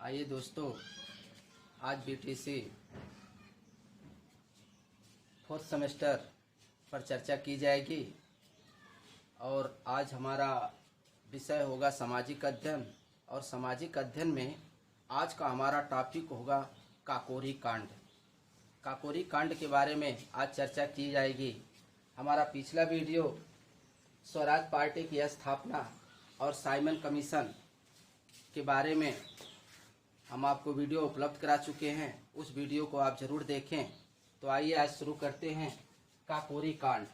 आइए दोस्तों, आज बीटीसी फोर्थ सेमेस्टर पर चर्चा की जाएगी और आज हमारा विषय होगा सामाजिक अध्ययन। और सामाजिक अध्ययन में आज का हमारा टॉपिक होगा काकोरी कांड। काकोरी कांड के बारे में आज चर्चा की जाएगी। हमारा पिछला वीडियो स्वराज पार्टी की स्थापना और साइमन कमीशन के बारे में हम आपको वीडियो उपलब्ध करा चुके हैं। उस वीडियो को आप जरूर देखें। तो आइए आज शुरू करते हैं काकोरी कांड।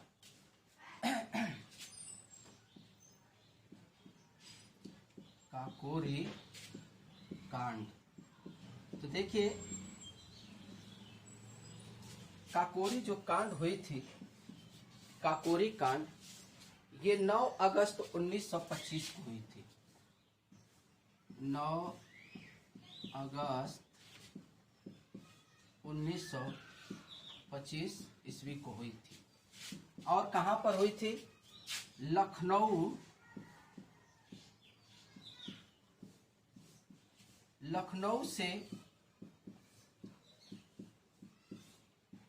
काकोरी कांड, तो देखिए, काकोरी जो कांड हुई थी, काकोरी कांड, ये 9 अगस्त 1925 को हुई थी। 9 अगस्त 1925 ईस्वी को हुई थी। और कहाँ पर हुई थी? लखनऊ से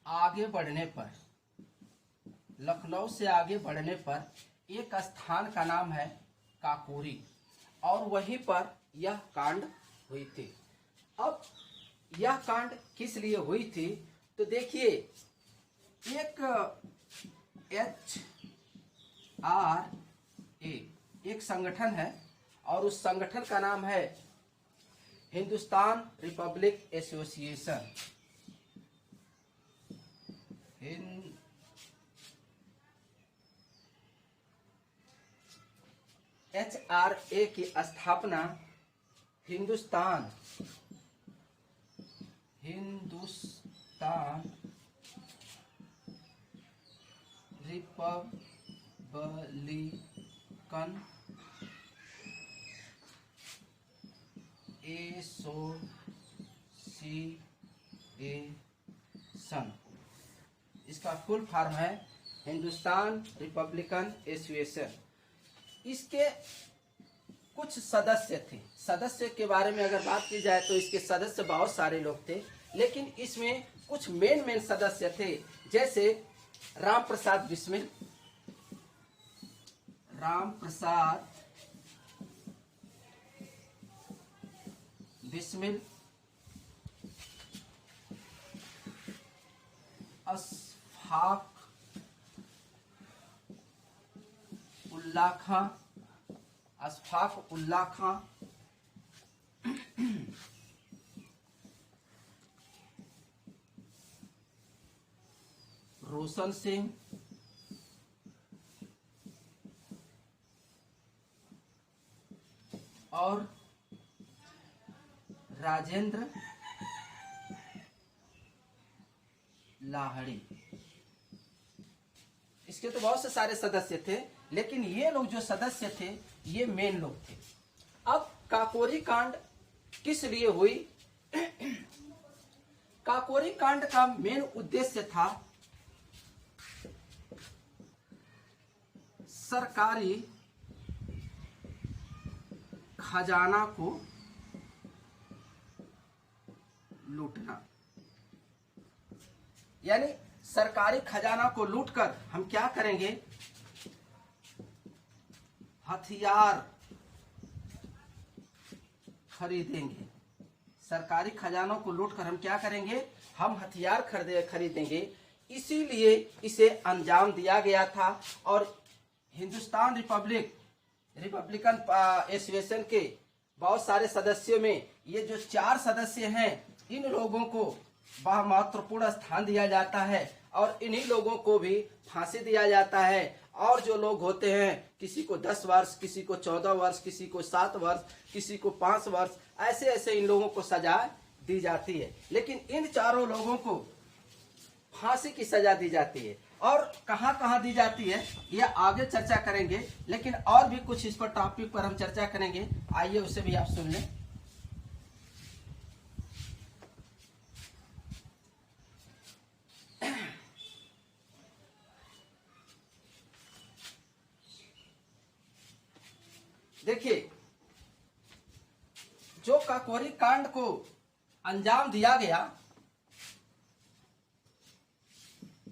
आगे बढ़ने पर एक स्थान का नाम है काकोरी, और वहीं पर यह कांड हुई थी। अब यह कांड किस लिए हुई थी? तो देखिए, एक HRA एक संगठन है और उस संगठन का नाम है हिंदुस्तान रिपब्लिक एसोसिएशन। HRA की स्थापना हिंदुस्तान रिपब्लिकन एसोसिएशन, इसका फुल फॉर्म है हिंदुस्तान रिपब्लिकन एसोसिएशन। इसके कुछ सदस्य थे। सदस्य के बारे में अगर बात की जाए तो इसके सदस्य बहुत सारे लोग थे, लेकिन इसमें कुछ मेन सदस्य थे, जैसे राम प्रसाद बिस्मिल, अशफाक उल्ला खां, रोशन सिंह, और राजेंद्र लाहिड़ी। इसके तो बहुत से सारे सदस्य थे, लेकिन ये लोग जो सदस्य थे ये मेन लोग थे। अब काकोरी कांड किस लिए हुई? काकोरी कांड का मेन उद्देश्य था सरकारी खजाना को लूटना। यानी सरकारी खजाना को लूटकर हम क्या करेंगे? हथियार खरीदेंगे। सरकारी खजानों को लूटकर हम क्या करेंगे? हम हथियार खरीदेंगे। इसीलिए इसे अंजाम दिया गया था। और हिंदुस्तान रिपब्लिकन एसोसिएशन के बहुत सारे सदस्यों में ये जो 4 सदस्य हैं, इन लोगों को बहुत महत्वपूर्ण स्थान दिया जाता है और इन्हीं लोगों को भी फांसी दिया जाता है। और जो लोग होते हैं, किसी को 10 वर्ष, किसी को 14 वर्ष, किसी को 7 वर्ष, किसी को 5 वर्ष, ऐसे ऐसे इन लोगों को सजा दी जाती है। लेकिन इन चारों लोगों को फांसी की सजा दी जाती है। और कहां कहां दी जाती है यह आगे चर्चा करेंगे, लेकिन और भी कुछ इस पर टॉपिक पर हम चर्चा करेंगे। आइए उसे भी आप सुन लें। देखिए, जो काकोरी कांड को अंजाम दिया गया,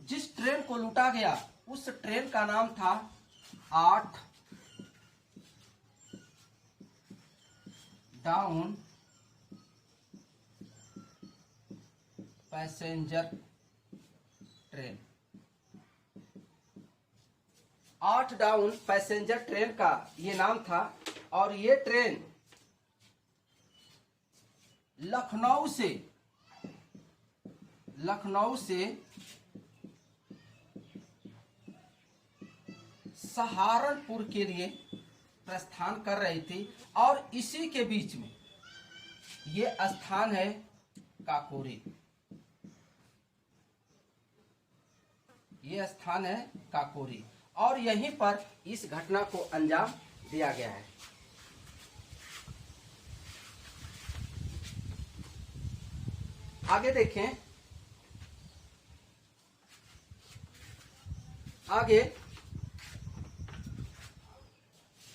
जिस ट्रेन को लूटा गया उस ट्रेन का नाम था 8 down passenger train. 8 down passenger train का ये नाम था। और ये ट्रेन लखनऊ से सहारनपुर के लिए प्रस्थान कर रही थी। और इसी के बीच में ये स्थान है काकोरी। ये स्थान है काकोरी और यहीं पर इस घटना को अंजाम दिया गया है। आगे देखें। आगे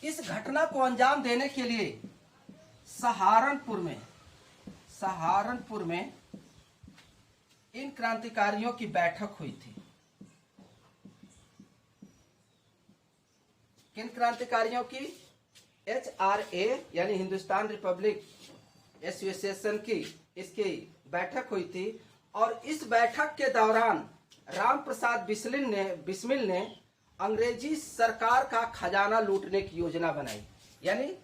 इस घटना को अंजाम देने के लिए सहारनपुर में इन क्रांतिकारियों की बैठक हुई थी। किन क्रांतिकारियों की? HRA यानी हिंदुस्तान रिपब्लिक एसोसिएशन की इसकी बैठक हुई थी। और इस बैठक के दौरान राम प्रसाद बिस्मिल ने अंग्रेजी सरकार का खजाना लूटने की योजना बनाई। यानी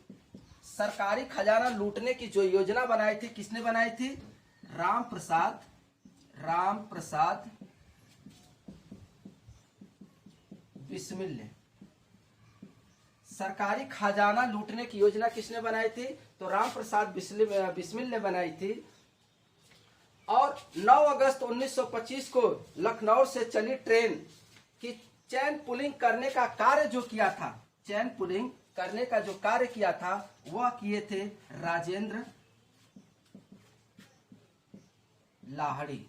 सरकारी खजाना लूटने की जो योजना बनाई थी, किसने बनाई थी? राम प्रसाद बिस्मिल ने। सरकारी खजाना लूटने की योजना किसने बनाई थी? तो राम प्रसाद बिस्मिल ने बनाई थी। और 9 अगस्त 1925 को लखनऊ से चली ट्रेन की चैन पुलिंग करने का कार्य जो किया था, चैन पुलिंग करने का जो कार्य किया था वह किए थे राजेंद्र लाहिड़ी।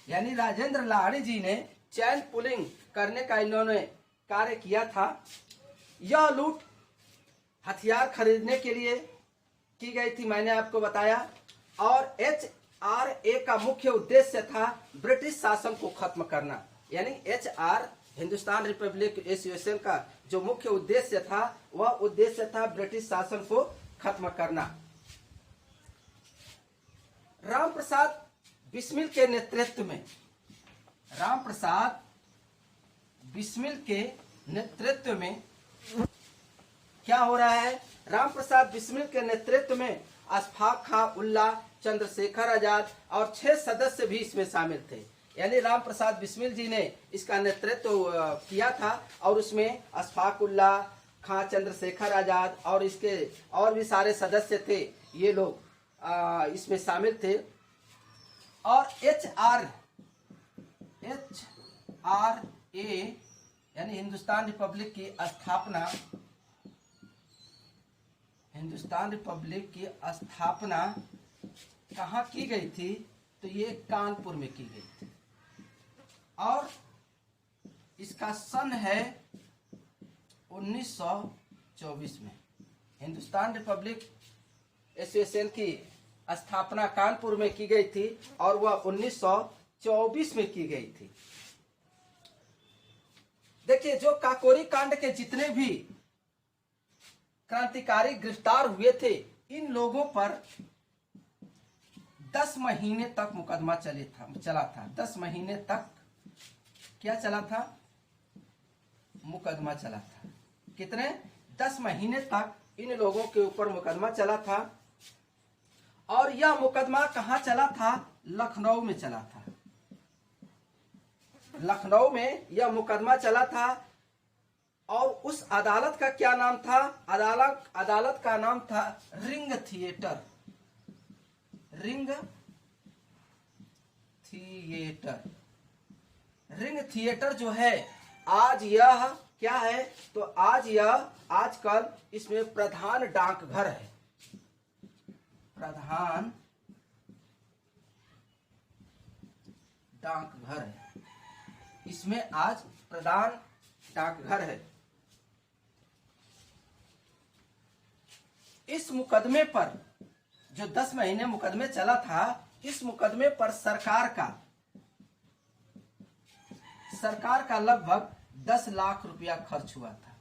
यानी राजेंद्र लाहिड़ी जी ने चैन पुलिंग करने का इन्होंने कार्य किया था। यह लूट हथियार खरीदने के लिए की गई थी, मैंने आपको बताया। और HRA का मुख्य उद्देश्य था ब्रिटिश शासन को खत्म करना। यानी HR हिंदुस्तान रिपब्लिक एसोसिएशन का जो मुख्य उद्देश्य था वह उद्देश्य था ब्रिटिश शासन को खत्म करना। राम प्रसाद बिस्मिल के नेतृत्व में क्या हो रहा है? राम प्रसाद बिस्मिल के नेतृत्व में अशफाक खां उल्लाह, चंद्रशेखर आजाद और 6 सदस्य भी इसमें शामिल थे। यानी राम प्रसाद बिस्मिल जी ने इसका नेतृत्व किया था और उसमें अशफाक उल्लाह खां, चंद्रशेखर आजाद और इसके और भी सारे सदस्य थे, ये लोग इसमें शामिल थे। और HRA यानी हिंदुस्तान रिपब्लिक की स्थापना कहाँ की गई थी? तो ये कानपुर में की गई थी। और इसका सन है 1924 में। हिंदुस्तान रिपब्लिक एसोसिएशन की स्थापना कानपुर में की गई थी और वह 1924 में की गई थी। देखिए, जो काकोरी कांड के जितने भी क्रांतिकारी गिरफ्तार हुए थे, इन लोगों पर 10 महीने तक मुकदमा चला था। 10 महीने तक क्या चला था? मुकदमा चला था। कितने? 10 महीने तक इन लोगों के ऊपर मुकदमा चला था। और यह मुकदमा कहाँ चला था? लखनऊ में चला था। लखनऊ में यह मुकदमा चला था। और उस अदालत का क्या नाम था? अदालत का नाम था रिंग थिएटर। रिंग थिएटर जो है, आज यह क्या है? तो आजकल इसमें प्रधान डाकघर है। प्रधान डाकघर है, इसमें आज प्रधान डाकघर है। इस मुकदमे पर जो 10 महीने मुकदमे चला था, इस मुकदमे पर सरकार का लगभग 10 लाख रुपया खर्च हुआ था।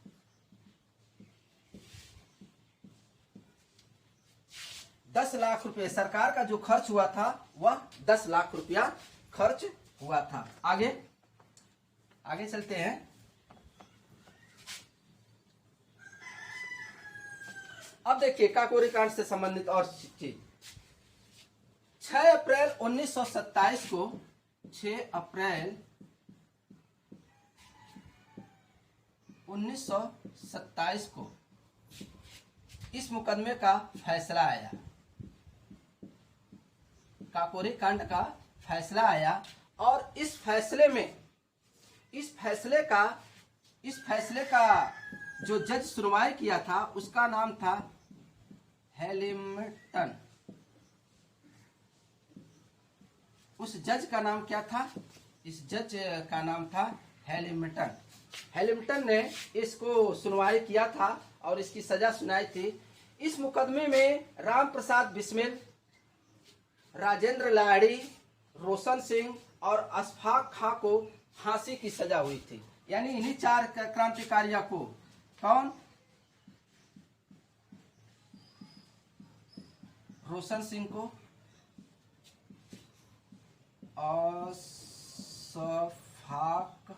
10 लाख रुपए सरकार का जो खर्च हुआ था वह 10 लाख रुपया खर्च हुआ था। आगे चलते हैं। अब देखिए काकोरी कांड से संबंधित और चीज। 6 अप्रैल 1927 को 6 अप्रैल 1927 को इस मुकदमे का फैसला आया, काकोरी कांड का फैसला आया। और इस फैसले का जो जज सुनवाई किया था उसका नाम था हैमिल्टन। उस जज का नाम क्या था? इस जज का नाम था हैमिल्टन। हैमिल्टन ने इसको सुनवाई किया था और इसकी सजा सुनाई थी। इस मुकदमे में राम प्रसाद बिस्मिल, राजेंद्र लाहिड़ी, रोशन सिंह और अशफाक खां को फांसी की सजा हुई थी। यानी इन्हीं 4 क्रांतिकारियों को, कौन? रोशन सिंह को, अशफाक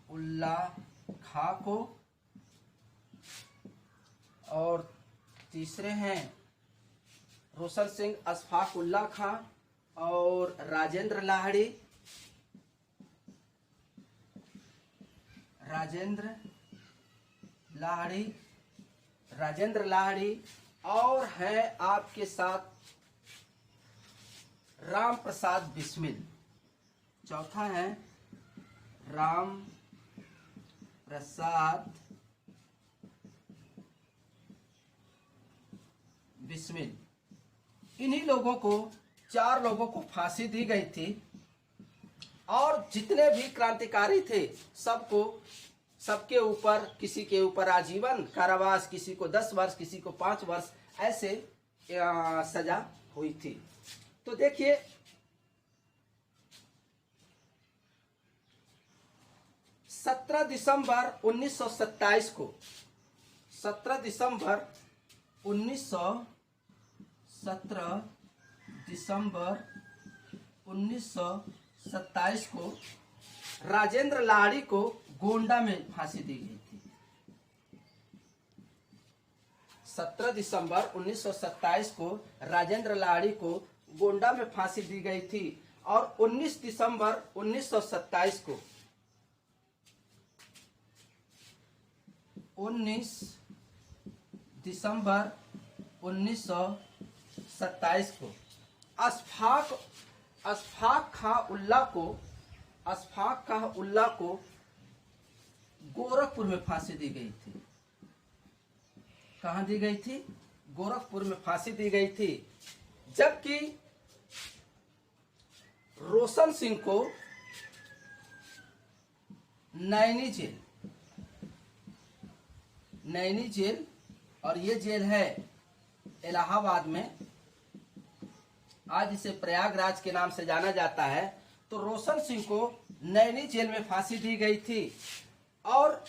उल्लाह खां को, और तीसरे हैं रोशन सिंह, अशफाक उल्लाह खां और राजेंद्र लाहिड़ी। राजेंद्र लाहिड़ी और है आपके साथ राम प्रसाद बिस्मिल। चौथा है राम प्रसाद बिस्मिल। इन्हीं लोगों को, 4 लोगों को फांसी दी गई थी। और जितने भी क्रांतिकारी थे सबके ऊपर, किसी के ऊपर आजीवन कारावास, किसी को 10 वर्ष, किसी को 5 वर्ष, ऐसे सजा हुई थी। तो देखिए 17 दिसंबर 1927 को 17 दिसंबर 1927 को राजेंद्र लाहिड़ी को गोंडा में फांसी दी गई थी। 17 दिसंबर 1927 को राजेंद्र लाहिड़ी को गोंडा में फांसी दी गई थी। और 19 दिसंबर 1927 को 19 दिसंबर 1927 को अशफाक खां उल्लाह को गोरखपुर में फांसी दी गई थी। कहां दी गई थी? गोरखपुर में फांसी दी गई थी। जबकि रोशन सिंह को नैनी जेल, और ये जेल है इलाहाबाद में, आज इसे प्रयागराज के नाम से जाना जाता है। तो रोशन सिंह को नैनी जेल में फांसी दी गई थी। और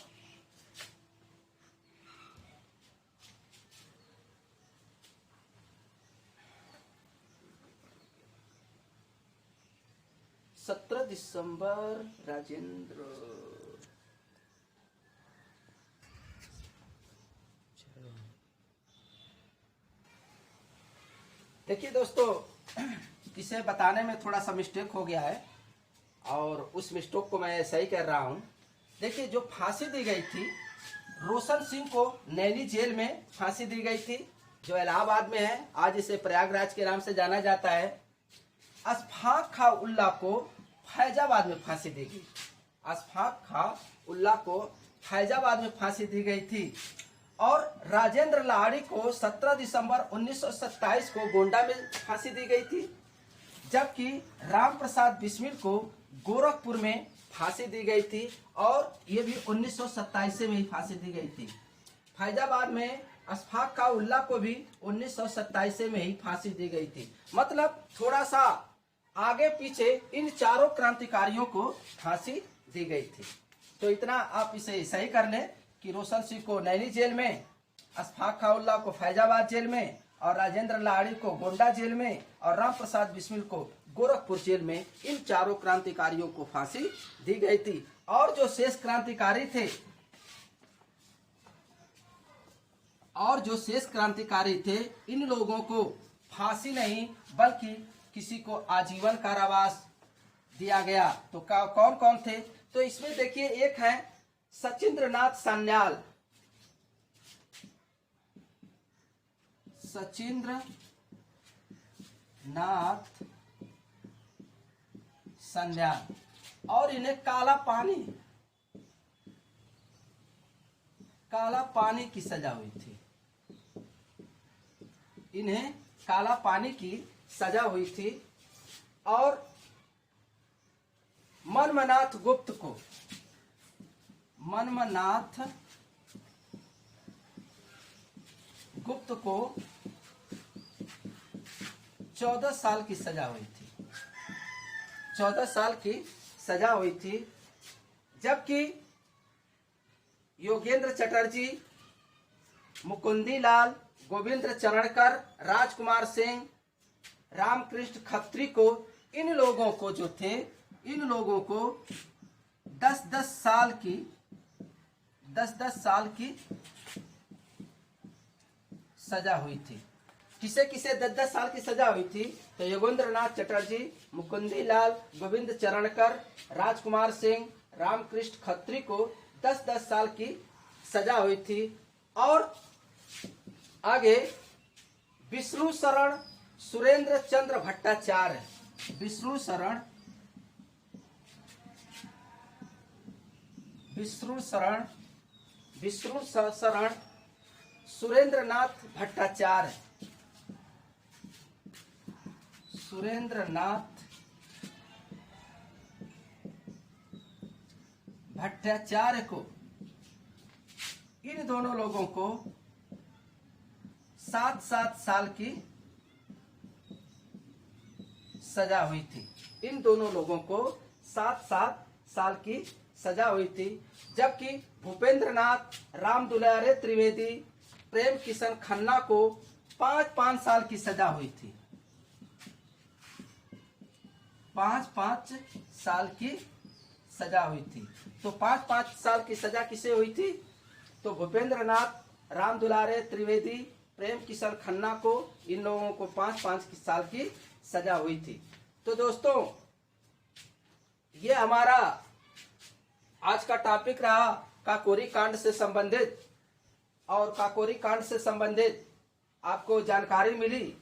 सत्रह दिसंबर राजेंद्र, देखिए दोस्तों, इसे बताने में थोड़ा सा मिस्टेक हो गया है और उस मिस्टेक को मैं सही कर रहा हूं। देखिए जो फांसी दी गई थी, रोशन सिंह को नैनी जेल में फांसी दी गई थी जो इलाहाबाद में है, आज इसे प्रयागराज के नाम से जाना जाता है। अशफाक खां उल्लाह को फैजाबाद में फांसी दी गई। अशफाक खां उल्लाह को फैजाबाद में फांसी दी गई थी। और राजेंद्र लाहिड़ी को 17 दिसंबर 1927 को गोंडा में फांसी दी गई थी। जबकि राम प्रसाद बिस्मिल को गोरखपुर में फांसी दी गई थी और ये भी 1927 में ही फांसी दी गई थी। फैजाबाद में अशफाक का उल्लाह को भी 1927 में ही फांसी दी गई थी। मतलब थोड़ा सा आगे पीछे इन चारों क्रांतिकारियों को फांसी दी गई थी। तो इतना आप इसे सही कर लें कि रोशन सिंह को नैनी जेल में, अशफाक का उल्लाह को फैजाबाद जेल में, और राजेंद्र लाहिड़ी को गोंडा जेल में, और राम प्रसाद बिस्मिल को गोरखपुर जेल में, इन चारों क्रांतिकारियों को फांसी दी गई थी। और जो शेष क्रांतिकारी थे इन लोगों को फांसी नहीं बल्कि किसी को आजीवन कारावास दिया गया। तो कौन कौन थे? तो इसमें देखिए, एक है सचिंद्रनाथ सान्याल। सचिंद्रनाथ सान्याल, और इन्हें काला पानी की सजा हुई थी। इन्हें काला पानी की सजा हुई थी। और मनमनाथ गुप्त को 14 साल की सजा हुई थी। 14 साल की सजा हुई थी। जबकि योगेंद्र चटर्जी, मुकुंदीलाल, गोविंद चरणकर, राजकुमार सिंह, रामकृष्ण खत्री को, इन लोगों को 10-10 साल की सजा हुई थी। किसे किसे 10-10 साल की सजा हुई थी? तो योगेंद्रनाथ चटर्जी, मुकुंदीलाल, गोविंद चरणकर, राजकुमार सिंह, रामकृष्ण खत्री को 10-10 साल की सजा हुई थी। और आगे विष्णु शरण सुरेंद्र चंद्र भट्टाचार्य, विष्णु शरण सुरेंद्रनाथ भट्टाचार्य, को, इन दोनों लोगों को 7-7 साल की सजा हुई थी। इन दोनों लोगों को 7-7 साल की सजा हुई थी। जबकि भूपेंद्रनाथ रामदुलारे त्रिवेदी, प्रेम किशन खन्ना को 5-5 साल की सजा हुई थी। 5-5 साल की सजा हुई थी। तो 5-5 साल की सजा किसे हुई थी? तो भूपेंद्रनाथ रामदुलारे त्रिवेदी, प्रेम किशन खन्ना को, इन लोगों को 5-5 साल की सजा हुई थी। तो दोस्तों, ये हमारा आज का टॉपिक रहा काकोरी कांड से संबंधित। और काकोरी कांड से संबंधित आपको जानकारी मिली।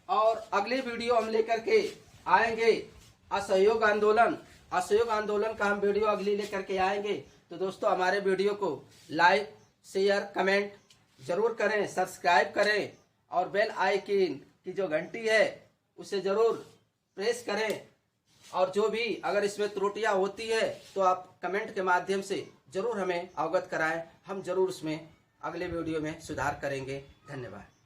और अगली वीडियो हम लेकर के आएंगे असहयोग आंदोलन का हम वीडियो अगली लेकर के आएंगे। तो दोस्तों, हमारे वीडियो को लाइक, शेयर, कमेंट जरूर करें, सब्सक्राइब करें, और बेल आइकन की जो घंटी है उसे जरूर प्रेस करें। और जो भी अगर इसमें त्रुटियां होती है तो आप कमेंट के माध्यम से जरूर हमें अवगत कराएं। हम जरूर उसमें अगले वीडियो में सुधार करेंगे। धन्यवाद।